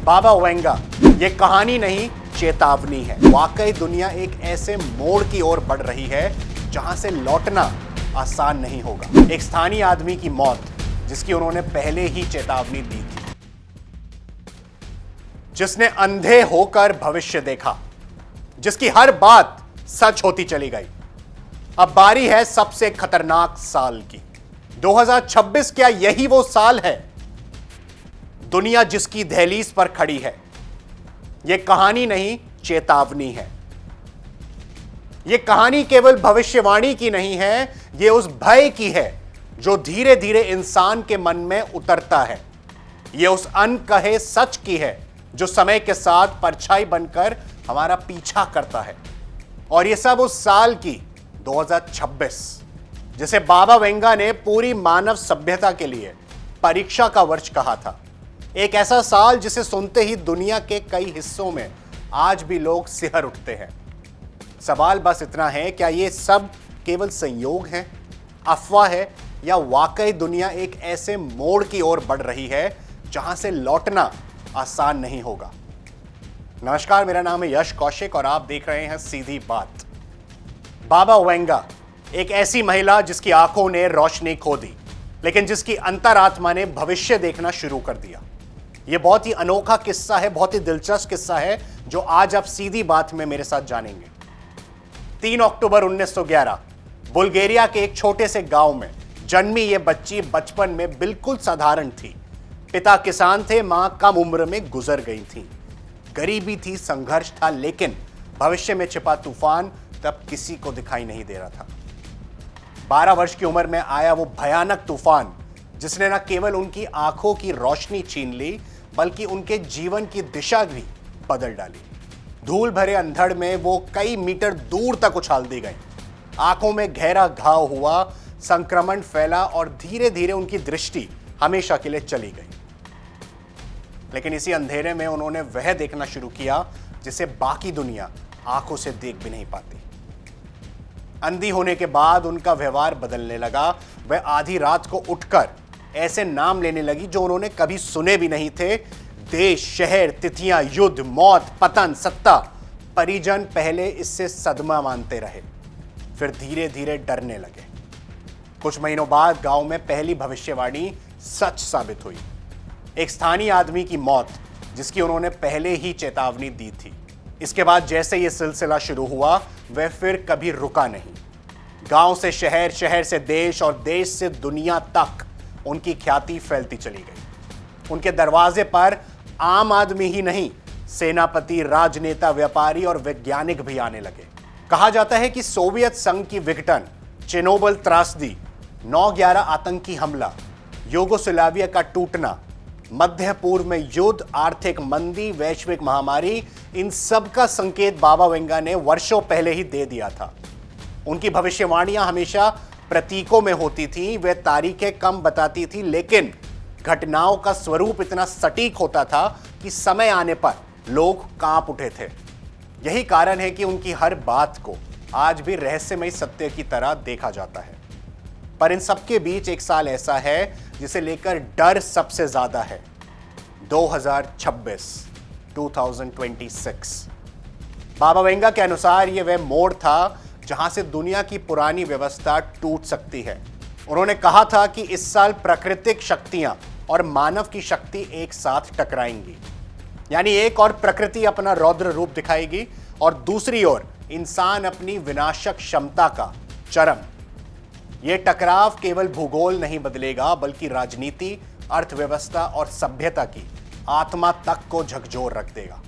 बाबा Venga, ये कहानी नहीं चेतावनी है। वाकई दुनिया एक ऐसे मोड़ की ओर बढ़ रही है जहां से लौटना आसान नहीं होगा। एक स्थानीय आदमी की मौत जिसकी उन्होंने पहले ही चेतावनी दी थी, जिसने अंधे होकर भविष्य देखा, जिसकी हर बात सच होती चली गई। अब बारी है सबसे खतरनाक साल की। 2026 क्या यही वो साल है? दुनिया जिसकी दहलीज पर खड़ी है। यह कहानी नहीं चेतावनी है। यह कहानी केवल भविष्यवाणी की नहीं है, यह उस भय की है जो धीरे धीरे इंसान के मन में उतरता है। यह उस अनकहे सच की है जो समय के साथ परछाई बनकर हमारा पीछा करता है। और यह सब उस साल की 2026, जिसे बाबा वेंगा ने पूरी मानव सभ्यता के लिए परीक्षा का वर्ष कहा था। एक ऐसा साल जिसे सुनते ही दुनिया के कई हिस्सों में आज भी लोग सिहर उठते हैं। सवाल बस इतना है, क्या ये सब केवल संयोग है, अफवाह है, या वाकई दुनिया एक ऐसे मोड़ की ओर बढ़ रही है जहां से लौटना आसान नहीं होगा। नमस्कार, मेरा नाम है यश कौशिक और आप देख रहे हैं सीधी बात। बाबा वेंगा, एक ऐसी महिला जिसकी आंखों ने रोशनी खो दी, लेकिन जिसकी अंतरात्मा ने भविष्य देखना शुरू कर दिया। यह बहुत ही अनोखा किस्सा है, बहुत ही दिलचस्प किस्सा है जो आज आप सीधी बात में मेरे साथ जानेंगे। 3 अक्टूबर 1911 बुल्गारिया के एक छोटे से गांव में जन्मी यह बच्ची बचपन में बिल्कुल साधारण थी। पिता किसान थे, मां कम उम्र में गुजर गई थी। गरीबी थी, संघर्ष था, लेकिन भविष्य में छिपा तूफान तब किसी को दिखाई नहीं दे रहा था। 12 वर्ष की उम्र में आया वो भयानक तूफान जिसने न केवल उनकी आंखों की रोशनी छीन ली, बल्कि उनके जीवन की दिशा भी बदल डाली। धूल भरे अंधड़ में वो कई मीटर दूर तक उछाल दी गई। आंखों में गहरा घाव हुआ, संक्रमण फैला और धीरे धीरे उनकी दृष्टि हमेशा के लिए चली गई। लेकिन इसी अंधेरे में उन्होंने वह देखना शुरू किया जिसे बाकी दुनिया आंखों से देख भी नहीं पाती। अंधी होने के बाद उनका व्यवहार बदलने लगा। वह आधी रात को उठकर ऐसे नाम लेने लगी जो उन्होंने कभी सुने भी नहीं थे। देश, शहर, तिथियां, युद्ध, मौत, पतन, सत्ता। परिजन पहले इससे सदमा मानते रहे, फिर धीरे धीरे डरने लगे। कुछ महीनों बाद गांव में पहली भविष्यवाणी सच साबित हुई। एक स्थानीय आदमी की मौत जिसकी उन्होंने पहले ही चेतावनी दी थी। इसके बाद जैसे यह सिलसिला शुरू हुआ, वह फिर कभी रुका नहीं। गांव से शहर, शहर से देश और देश से दुनिया तक उनकी ख्याति फैलती चली गई। उनके दरवाजे पर आम आदमी ही नहीं, सेनापति, राजनेता, व्यापारी और वैज्ञानिक भी आने लगे। कहा जाता है कि सोवियत संघ की विघटन, चेर्नोबिल त्रासदी, 9/11 आतंकी हमला, यूगोस्लाविया का टूटना, मध्य पूर्व में युद्ध, आर्थिक मंदी, वैश्विक महामारी, इन सब का संकेत बाबा वेंगा ने वर्षों पहले ही दे दिया था। उनकी भविष्यवाणियां हमेशा प्रतीकों में होती थी। वे तारीखें कम बताती थी, लेकिन घटनाओं का स्वरूप इतना सटीक होता था कि समय आने पर लोग कांप उठे थे। यही कारण है कि उनकी हर बात को आज भी रहस्यमय सत्य की तरह देखा जाता है। पर इन सबके बीच एक साल ऐसा है जिसे लेकर डर सबसे ज्यादा है। 2026 बाबा वेंगा के अनुसार यह वह मोड़ था जहां से दुनिया की पुरानी व्यवस्था टूट सकती है। उन्होंने कहा था कि इस साल प्राकृतिक शक्तियां और मानव की शक्ति एक साथ टकराएंगी। यानी एक और प्रकृति अपना रौद्र रूप दिखाएगी और दूसरी ओर इंसान अपनी विनाशक क्षमता का चरम। यह टकराव केवल भूगोल नहीं बदलेगा, बल्कि राजनीति, अर्थव्यवस्था और सभ्यता की आत्मा तक को झकझोर रख देगा।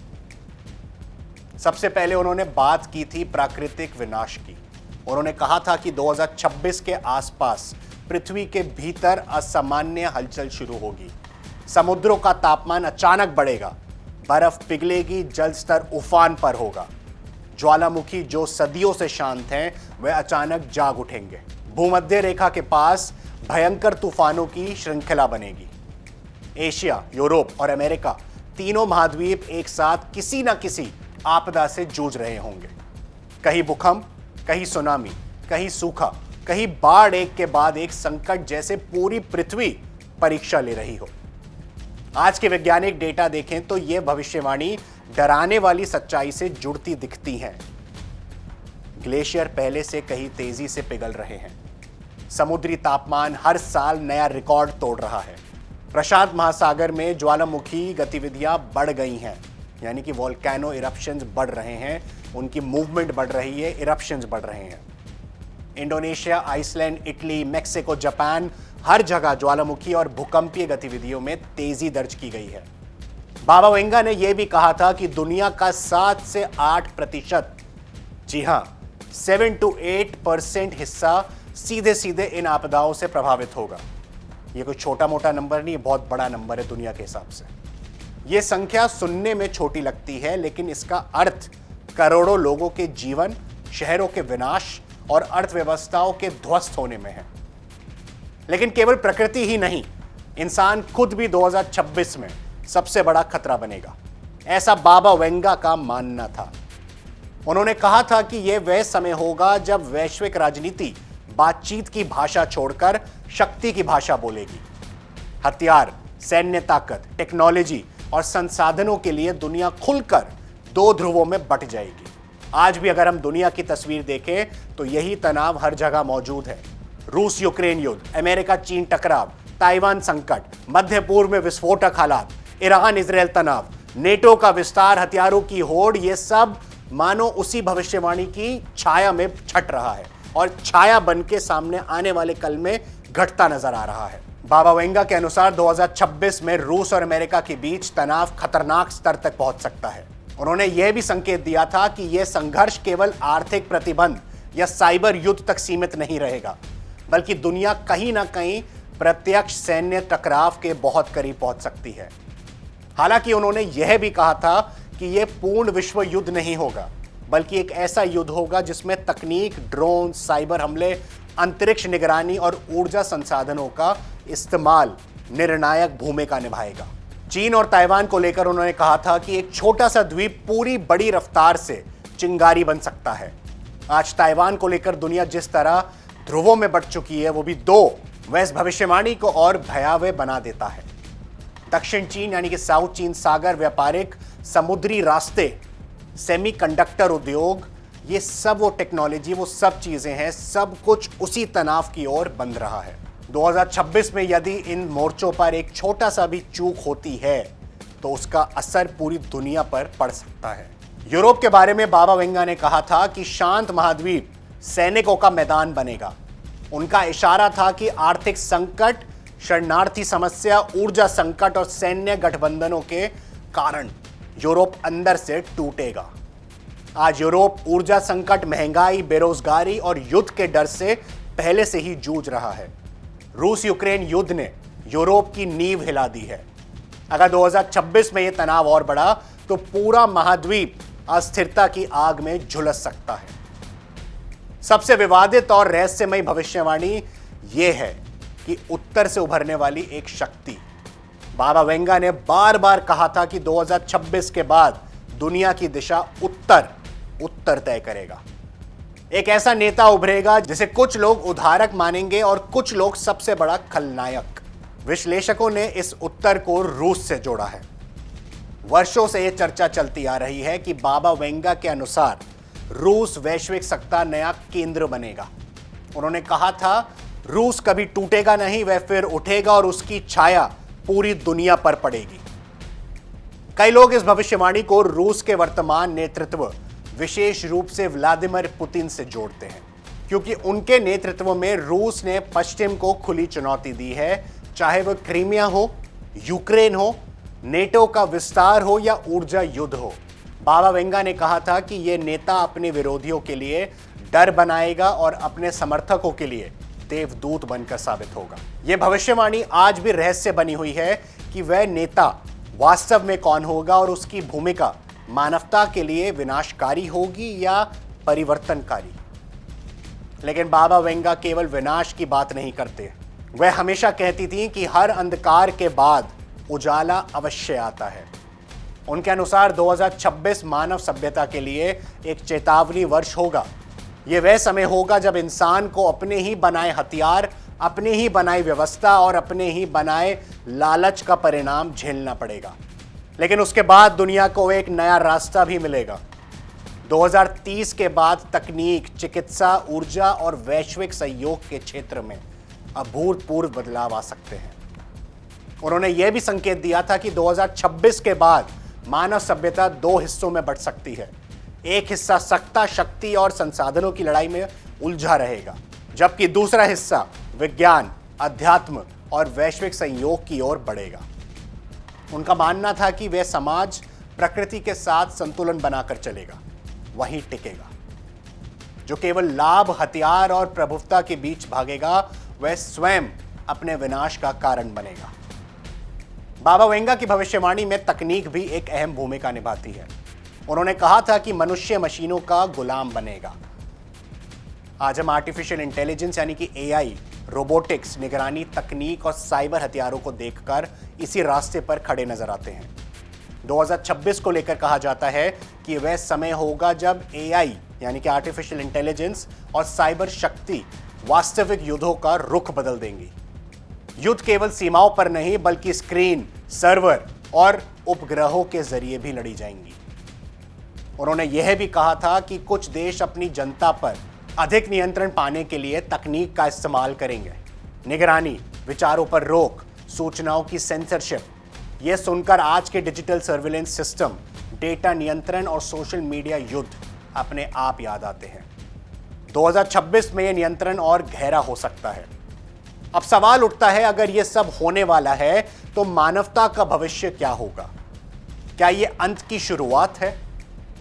सबसे पहले उन्होंने बात की थी प्राकृतिक विनाश की। उन्होंने कहा था कि 2026 के आसपास पृथ्वी के भीतर असामान्य हलचल शुरू होगी। समुद्रों का तापमान अचानक बढ़ेगा, बर्फ पिघलेगी, जल स्तर उफान पर होगा। ज्वालामुखी जो सदियों से शांत हैं, वह अचानक जाग उठेंगे। भूमध्य रेखा के पास भयंकर तूफानों की श्रृंखला बनेगी। एशिया, यूरोप और अमेरिका, तीनों महाद्वीप एक साथ किसी न किसी आपदा से जूझ रहे होंगे। कहीं भूकंप, कहीं सुनामी, कहीं सूखा, कहीं बाढ़, एक के बाद एक संकट जैसे पूरी पृथ्वी परीक्षा ले रही हो। आज के वैज्ञानिक डेटा देखें तो यह भविष्यवाणी डराने वाली सच्चाई से जुड़ती दिखती है। ग्लेशियर पहले से कहीं तेजी से पिघल रहे हैं। समुद्री तापमान हर साल नया रिकॉर्ड तोड़ रहा है। प्रशांत महासागर में ज्वालामुखी गतिविधियां बढ़ गई हैं, यानी कि वोल्केनो इरप्शंस बढ़ रहे हैं, उनकी मूवमेंट बढ़ रही है, इरप्शंस बढ़ रहे हैं। Indonesia, Iceland, Italy, Mexico, Japan, हर जगह ज्वालामुखी और भूकंपीय गतिविधियों में तेजी दर्ज की गई है। बाबा वेंगा ने यह भी कहा था कि दुनिया का 7 से 8%, जी हां 7 to 8% हिस्सा सीधे सीधे इन आपदाओं से प्रभावित होगा। यह कोई छोटा मोटा नंबर नहीं, बहुत बड़ा नंबर है दुनिया के हिसाब से। यह संख्या सुनने में छोटी लगती है, लेकिन इसका अर्थ करोड़ों लोगों के जीवन, शहरों के विनाश और अर्थव्यवस्थाओं के ध्वस्त होने में है। लेकिन केवल प्रकृति ही नहीं, इंसान खुद भी 2026 में सबसे बड़ा खतरा बनेगा, ऐसा बाबा वेंगा का मानना था। उन्होंने कहा था कि यह वह समय होगा जब वैश्विक राजनीति बातचीत की भाषा छोड़कर शक्ति की भाषा बोलेगी। हथियार, सैन्य ताकत, टेक्नोलॉजी और संसाधनों के लिए दुनिया खुलकर 2 ध्रुवों में बंट जाएगी। आज भी अगर हम दुनिया की तस्वीर देखें तो यही तनाव हर जगह मौजूद है। रूस यूक्रेन युद्ध, अमेरिका चीन टकराव, ताइवान संकट, मध्य पूर्व में विस्फोटक हालात, ईरान इजरायल तनाव, नेटो का विस्तार, हथियारों की होड़, ये सब मानो उसी भविष्यवाणी की छाया में छट रहा है और छाया बन के सामने आने वाले कल में घटता नजर आ रहा है। बाबा वेंगा के अनुसार 2026 में रूस और अमेरिका के बीच तनाव खतरनाक स्तर तक पहुंच सकता है। उन्होंने यह भी संकेत दिया था कि यह संघर्ष केवल आर्थिक प्रतिबंध या साइबर युद्ध तक सीमित नहीं रहेगा, बल्कि दुनिया कहीं ना कहीं प्रत्यक्ष सैन्य टकराव के बहुत करीब पहुंच सकती है। हालांकि उन्होंने यह भी कहा था कि यह पूर्ण विश्व युद्ध नहीं होगा, बल्कि एक ऐसा युद्ध होगा जिसमें तकनीक, ड्रोन, साइबर हमले, अंतरिक्ष निगरानी और ऊर्जा संसाधनों का इस्तेमाल निर्णायक भूमिका निभाएगा। चीन और ताइवान को लेकर उन्होंने कहा था कि एक छोटा सा द्वीप पूरी बड़ी रफ्तार से चिंगारी बन सकता है। आज ताइवान को लेकर दुनिया जिस तरह ध्रुवों में बंट चुकी है, वो भी 2, वह इस भविष्यवाणी को और भयावह बना देता है। दक्षिण चीन यानी कि साउथ चीन सागर, व्यापारिक समुद्री रास्ते, सेमीकंडक्टर उद्योग, ये सब वो टेक्नोलॉजी, वो सब चीजें हैं, सब कुछ उसी तनाव की ओर बन रहा है। 2026 में यदि इन मोर्चों पर एक छोटा सा भी चूक होती है तो उसका असर पूरी दुनिया पर पड़ सकता है। यूरोप के बारे में बाबा वेंगा ने कहा था कि शांत महाद्वीप सैनिकों का मैदान बनेगा। उनका इशारा था कि आर्थिक संकट, शरणार्थी समस्या, ऊर्जा संकट और सैन्य गठबंधनों के कारण यूरोप अंदर से टूटेगा। आज यूरोप ऊर्जा संकट, महंगाई, बेरोजगारी और युद्ध के डर से पहले से ही जूझ रहा है। रूस यूक्रेन युद्ध ने यूरोप की नींव हिला दी है। अगर 2026 में यह तनाव और बढ़ा तो पूरा महाद्वीप अस्थिरता की आग में झुलस सकता है। सबसे विवादित और रहस्यमयी भविष्यवाणी यह है कि उत्तर से उभरने वाली एक शक्ति। बाबा वेंगा ने बार बार कहा था कि 2026 के बाद दुनिया की दिशा उत्तर तय करेगा। एक ऐसा नेता उभरेगा जिसे कुछ लोग उद्धारक मानेंगे और कुछ लोग सबसे बड़ा खलनायक। विश्लेषकों ने इस उत्तर को रूस से जोड़ा है। वर्षों से यह चर्चा चलती आ रही है कि बाबा वेंगा के अनुसार रूस वैश्विक सत्ता नया केंद्र बनेगा। उन्होंने कहा था रूस कभी टूटेगा नहीं, वह फिर उठेगा और उसकी छाया पूरी दुनिया पर पड़ेगी। कई लोग इस भविष्यवाणी को रूस के वर्तमान नेतृत्व, विशेष रूप से व्लादिमीर पुतिन से जोड़ते हैं, क्योंकि उनके नेतृत्व में रूस ने पश्चिम को खुली चुनौती दी है, चाहे वह क्रीमिया हो, यूक्रेन हो, नेटो का विस्तार हो या ऊर्जा युद्ध हो। बाबा वेंगा ने कहा था कि यह नेता अपने विरोधियों के लिए डर बनाएगा और अपने समर्थकों के लिए देवदूत बनकर साबित होगा। यह भविष्यवाणी आज भी रहस्य बनी हुई है कि वह नेता वास्तव में कौन होगा और उसकी भूमिका मानवता के लिए विनाशकारी होगी या परिवर्तनकारी। लेकिन बाबा वेंगा केवल विनाश की बात नहीं करते। वह हमेशा कहती थी कि हर अंधकार के बाद उजाला अवश्य आता है। उनके अनुसार 2026 मानव सभ्यता के लिए एक चेतावनी वर्ष होगा। यह वह समय होगा जब इंसान को अपने ही बनाए हथियार अपनी ही बनाई व्यवस्था और अपने ही बनाए लालच का परिणाम झेलना पड़ेगा। लेकिन उसके बाद दुनिया को एक नया रास्ता भी मिलेगा। 2030 के बाद तकनीक, चिकित्सा, ऊर्जा और वैश्विक सहयोग के क्षेत्र में अभूतपूर्व बदलाव आ सकते हैं। उन्होंने यह भी संकेत दिया था कि 2026 के बाद मानव सभ्यता दो हिस्सों में बढ़ सकती है। एक हिस्सा सत्ता, शक्ति और संसाधनों की लड़ाई में उलझा रहेगा, जबकि दूसरा हिस्सा विज्ञान, अध्यात्म और वैश्विक सहयोग की ओर बढ़ेगा। उनका मानना था कि वह समाज प्रकृति के साथ संतुलन बनाकर चलेगा, वहीं टिकेगा। जो केवल लाभ, हथियार और प्रभुत्व के बीच भागेगा, वह स्वयं अपने विनाश का कारण बनेगा। बाबा वेंगा की भविष्यवाणी में तकनीक भी एक अहम भूमिका निभाती है। उन्होंने कहा था कि मनुष्य मशीनों का गुलाम बनेगा। आज हम आर्टिफिशियल इंटेलिजेंस यानी कि एआई, रोबोटिक्स, निगरानी, तकनीक और साइबर हथियारों को देखकर इसी रास्ते पर खड़े नजर आते हैं। 2026 को लेकर कहा जाता है कि वह समय होगा जब एआई यानी कि आर्टिफिशियल इंटेलिजेंस और साइबर शक्ति वास्तविक युद्धों का रुख बदल देंगी। युद्ध केवल सीमाओं पर नहीं बल्कि स्क्रीन, सर्वर और उपग्रहों के जरिए भी लड़ी जाएंगी। उन्होंने यह भी कहा था कि कुछ देश अपनी जनता पर अधिक नियंत्रण पाने के लिए तकनीक का इस्तेमाल करेंगे। निगरानी, विचारों पर रोक, सूचनाओं की सेंसरशिप। यह सुनकर आज के डिजिटल सर्विलेंस सिस्टम, डेटा नियंत्रण और सोशल मीडिया युद्ध अपने आप याद आते हैं। 2026 में यह नियंत्रण और गहरा हो सकता है। अब सवाल उठता है, अगर यह सब होने वाला है तो मानवता का भविष्य क्या होगा? क्या यह अंत की शुरुआत है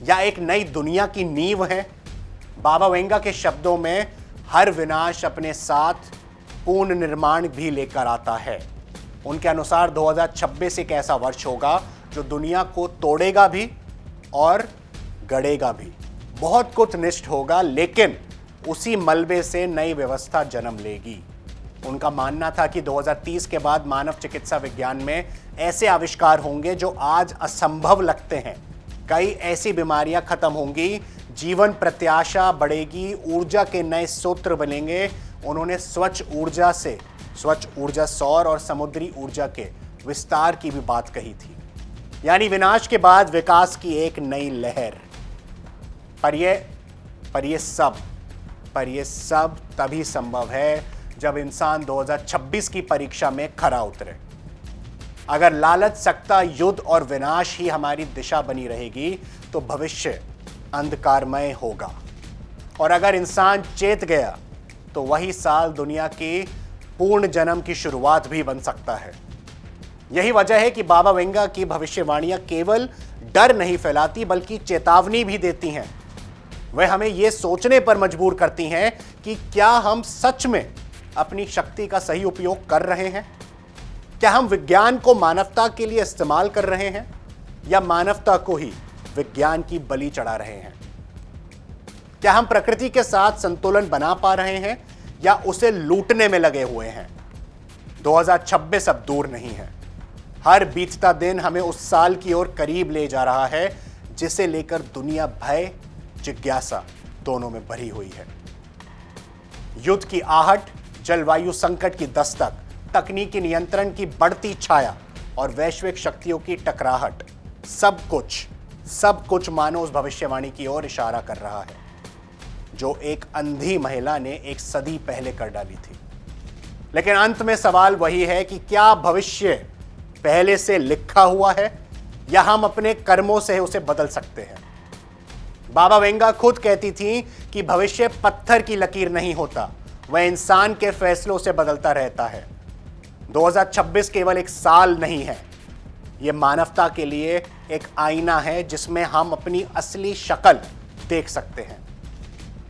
या एक नई दुनिया की नींव है? बाबा वेंगा के शब्दों में, हर विनाश अपने साथ पूर्ण निर्माण भी लेकर आता है। उनके अनुसार 2026 एक ऐसा वर्ष होगा जो दुनिया को तोड़ेगा भी और गढ़ेगा भी। बहुत कुछ नष्ट होगा, लेकिन उसी मलबे से नई व्यवस्था जन्म लेगी। उनका मानना था कि 2030 के बाद मानव चिकित्सा विज्ञान में ऐसे आविष्कार होंगे जो आज असंभव लगते हैं। कई ऐसी बीमारियां खत्म होंगी, जीवन प्रत्याशा बढ़ेगी, ऊर्जा के नए स्रोत बनेंगे। उन्होंने स्वच्छ ऊर्जा, सौर और समुद्री ऊर्जा के विस्तार की भी बात कही थी, यानी विनाश के बाद विकास की एक नई लहर। पर यह सब तभी संभव है जब इंसान 2026 की परीक्षा में खरा उतरे। अगर लालच, सत्ता, युद्ध और विनाश ही हमारी दिशा बनी रहेगी तो भविष्य अंधकारमय होगा। और अगर इंसान चेत गया तो वही साल दुनिया के पूर्ण जन्म की शुरुआत भी बन सकता है। यही वजह है कि बाबा वेंगा की भविष्यवाणियां केवल डर नहीं फैलाती बल्कि चेतावनी भी देती हैं। वह हमें यह सोचने पर मजबूर करती हैं कि क्या हम सच में अपनी शक्ति का सही उपयोग कर रहे हैं? क्या हम विज्ञान को मानवता के लिए इस्तेमाल कर रहे हैं या मानवता को ही विज्ञान की बलि चढ़ा रहे हैं? क्या हम प्रकृति के साथ संतुलन बना पा रहे हैं या उसे लूटने में लगे हुए हैं? 2026 अब दूर नहीं है। हर बीतता दिन हमें उस साल की ओर करीब ले जा रहा है जिसे लेकर दुनिया भय, जिज्ञासा दोनों में भरी हुई है। युद्ध की आहट, जलवायु संकट की दस्तक, तकनीकी नियंत्रण की बढ़ती छाया और वैश्विक शक्तियों की टकराहट, सब कुछ मानो उस भविष्यवाणी की ओर इशारा कर रहा है जो एक अंधी महिला ने एक सदी पहले कर डाली थी। लेकिन अंत में सवाल वही है कि क्या भविष्य पहले से लिखा हुआ है या हम अपने कर्मों से उसे बदल सकते हैं? बाबा वेंगा खुद कहती थी कि भविष्य पत्थर की लकीर नहीं होता, वह इंसान के फैसलों से बदलता रहता है। 2026 केवल एक साल नहीं है, यह मानवता के लिए एक आईना है जिसमें हम अपनी असली शक्ल देख सकते हैं।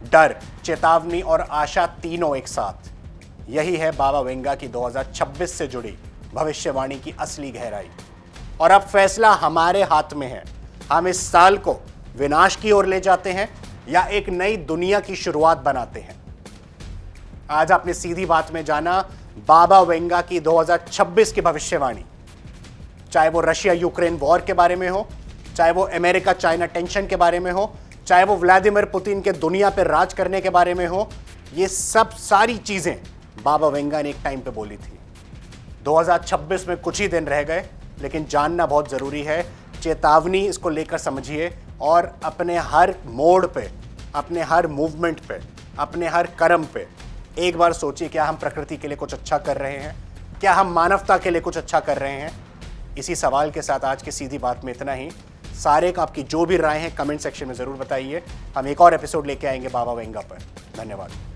डर, चेतावनी और आशा तीनों एक साथ। यही है बाबा वेंगा की 2026 से जुड़ी भविष्यवाणी की असली गहराई। और अब फैसला हमारे हाथ में है। हम इस साल को विनाश की ओर ले जाते हैं या एक नई दुनिया की शुरुआत बनाते हैं। आज आपने सीधी बात में जाना बाबा वेंगा की 2026 की भविष्यवाणी। चाहे वो रशिया यूक्रेन वॉर के बारे में हो, चाहे वो अमेरिका चाइना टेंशन के बारे में हो, चाहे वो व्लादिमीर पुतिन के दुनिया पर राज करने के बारे में हो, ये सब सारी चीजें बाबा वेंगा ने एक टाइम पे बोली थी। 2026 में कुछ ही दिन रह गए, लेकिन जानना बहुत ज़रूरी है। चेतावनी इसको लेकर समझिए और अपने हर मोड़ पे, अपने हर मूवमेंट पे, अपने हर कर्म पे एक बार सोचिए, क्या हम प्रकृति के लिए कुछ अच्छा कर रहे हैं? क्या हम मानवता के लिए कुछ अच्छा कर रहे हैं? इसी सवाल के साथ आज की सीधी बात में इतना ही। सारे का आपकी जो भी राय है कमेंट सेक्शन में ज़रूर बताइए। हम एक और एपिसोड लेके आएंगे बाबा वेंगा पर। धन्यवाद।